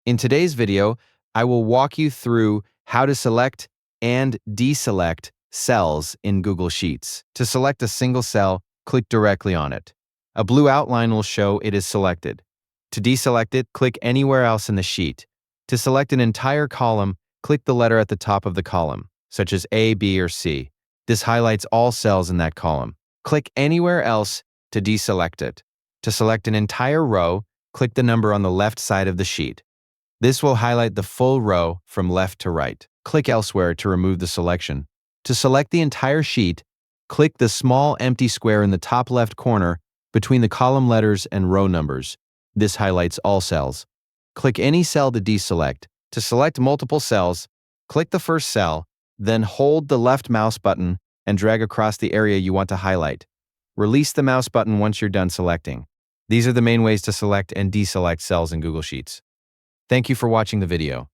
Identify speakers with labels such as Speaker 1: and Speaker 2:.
Speaker 1: In today's video, I will walk you through how to select and deselect cells in Google Sheets. To select a single cell, click directly on it. A blue outline will show it is selected. To deselect it, click anywhere else in the sheet. To select an entire column, click the letter at the top of the column, such as A, B, or C. This highlights all cells in that column. Click anywhere else to deselect it. To select an entire row, click the number on the left side of the sheet. This will highlight the full row from left to right. Click elsewhere to remove the selection. To select the entire sheet, click the small empty square in the top left corner between the column letters and row numbers. This highlights all cells. Click any cell to deselect. To select multiple cells, click the first cell, then hold the left mouse button and drag across the area you want to highlight. Release the mouse button once you're done selecting. These are the main ways to select and deselect cells in Google Sheets. Thank you for watching the video.